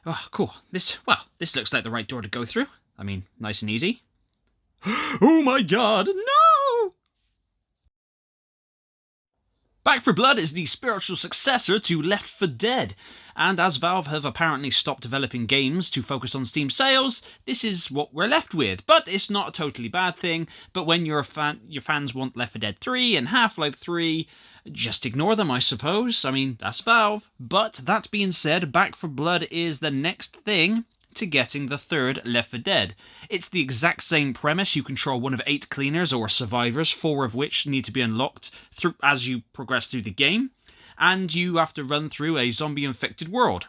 Oh, cool. This looks like the right door to go through. I mean, nice and easy. Oh my god, no! Back 4 Blood is the spiritual successor to Left 4 Dead, and as Valve have apparently stopped developing games to focus on Steam sales, this is what we're left with. But it's not a totally bad thing, but when your fans want Left 4 Dead 3 and Half-Life 3, just ignore them, I suppose. I mean, that's Valve. But that being said, Back 4 Blood is the next thing to getting the third Left 4 Dead. It's the exact same premise. You control one of 8 cleaners or survivors, 4 of which need to be unlocked as you progress through the game, and you have to run through a zombie-infected world.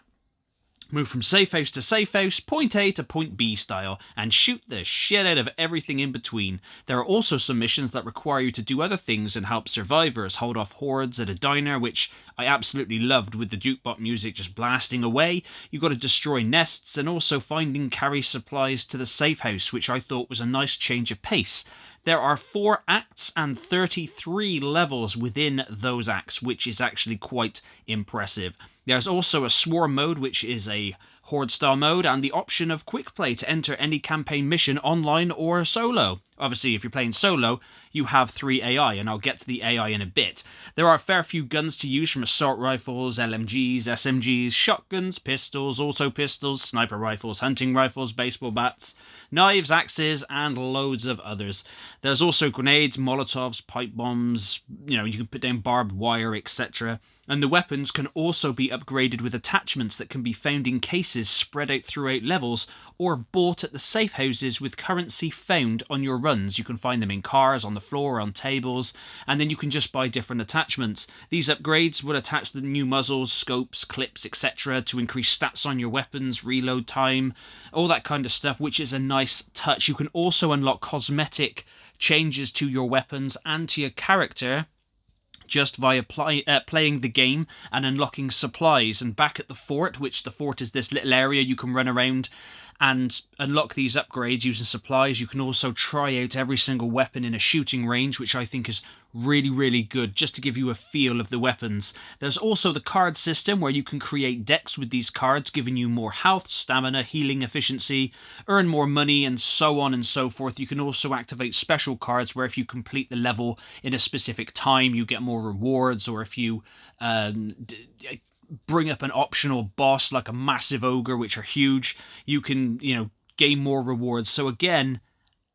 Move from safe house to safe house, point A to point B style, and shoot the shit out of everything in between. There are also some missions that require you to do other things and help survivors, hold off hordes at a diner, which I absolutely loved with the jukebox music just blasting away. You got to destroy nests, and also finding carry supplies to the safe house, which I thought was a nice change of pace. There are 4 acts and 33 levels within those acts, which is actually quite impressive. There's also a Swarm mode, which is a Horde-style mode, and the option of quick play to enter any campaign mission online or solo. Obviously, if you're playing solo, you have 3 AI, and I'll get to the AI in a bit. There are a fair few guns to use, from assault rifles, LMGs, SMGs, shotguns, pistols, auto pistols, sniper rifles, hunting rifles, baseball bats, knives, axes, and loads of others. There's also grenades, molotovs, pipe bombs, you can put down barbed wire, etc. And the weapons can also be upgraded with attachments that can be found in cases spread out throughout levels, or bought at the safe houses with currency found on your runs. You can find them in cars, on the floor, on tables, and then you can just buy different attachments. These upgrades will attach the new muzzles, scopes, clips, etc. to increase stats on your weapons, reload time, all that kind of stuff, which is a nice touch. You can also unlock cosmetic changes to your weapons and to your character just via playing the game and unlocking supplies. And back at the fort, which the fort is this little area you can run around and unlock these upgrades using supplies. You can also try out every single weapon in a shooting range, which I think is really, really good, just to give you a feel of the weapons. There's also the card system, where you can create decks with these cards, giving you more health, stamina, healing efficiency, earn more money, and so on and so forth. You can also activate special cards, where if you complete the level in a specific time, you get more rewards, or if you bring up an optional boss like a massive ogre, which are huge, you can, gain more rewards. So again,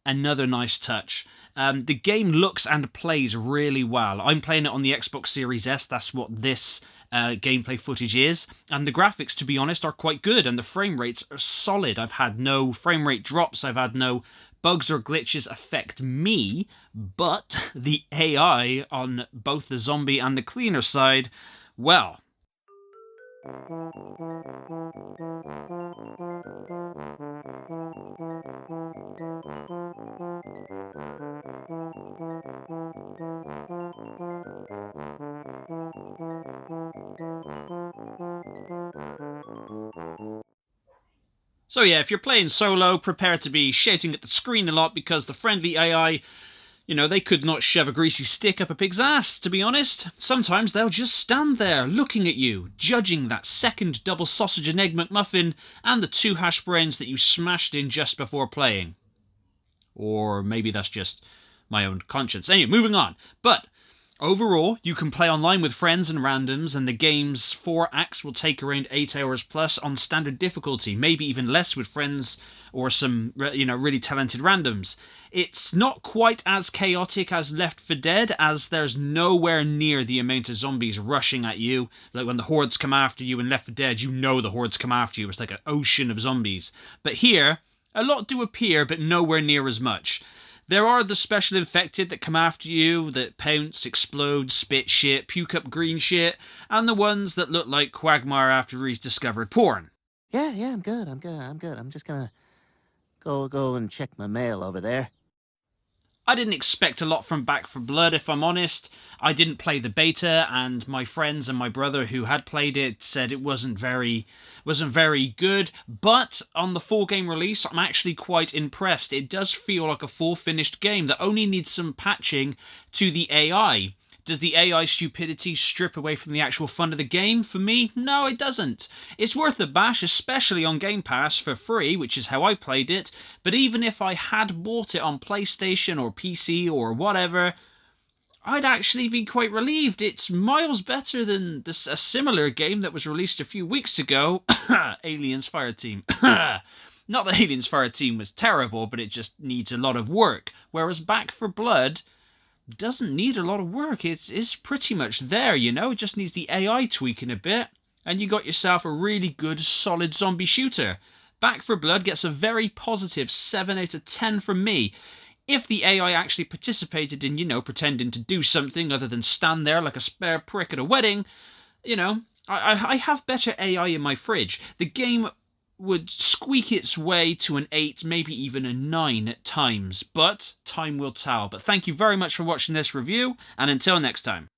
another nice touch. The game looks and plays really well. I'm playing it on the Xbox Series S. That's what this gameplay footage is. And the graphics, to be honest, are quite good. And the frame rates are solid. I've had no frame rate drops. I've had no bugs or glitches affect me. But the AI on both the zombie and the cleaner side, well... So yeah, if you're playing solo, prepare to be shouting at the screen a lot, because the friendly AI, they could not shove a greasy stick up a pig's ass, to be honest. Sometimes they'll just stand there, looking at you, judging that second double sausage and egg McMuffin and the 2 hash browns that you smashed in just before playing. Or maybe that's just my own conscience. Anyway, moving on. But overall, you can play online with friends and randoms, and the game's 4 acts will take around 8 hours plus on standard difficulty, maybe even less with friends or some, really talented randoms. It's not quite as chaotic as Left 4 Dead, as there's nowhere near the amount of zombies rushing at you. Like when the hordes come after you in Left 4 Dead, the hordes come after you. It's like an ocean of zombies. But here, a lot do appear, but nowhere near as much. There are the special infected that come after you, that pounce, explode, spit shit, puke up green shit, and the ones that look like Quagmire after he's discovered porn. Yeah, I'm good. I'm just gonna go and check my mail over there. I didn't expect a lot from Back 4 Blood, if I'm honest. I didn't play the beta, and my friends and my brother who had played it said it wasn't very good. But on the full game release, I'm actually quite impressed. It does feel like a full finished game that only needs some patching to the AI. Does the AI stupidity strip away from the actual fun of the game? For me, no, it doesn't. It's worth a bash, especially on Gamepass for free, which is how I played it, but even if I had bought it on PlayStation or PC or whatever, I'd actually be quite relieved. It's miles better than a similar game that was released a few weeks ago, Aliens Fireteam. Not that Aliens Fireteam was terrible, but it just needs a lot of work, whereas Back for Blood doesn't need a lot of work. It's pretty much there, you know. It just needs the AI tweaking a bit, and you got yourself a really good, solid zombie shooter. Back for Blood gets a very positive 7 out of 10 from me. If the AI actually participated in, pretending to do something other than stand there like a spare prick at a wedding, I have better AI in my fridge. The game would squeak its way to an 8, maybe even a 9 at times, but time will tell. But thank you very much for watching this review, and until next time.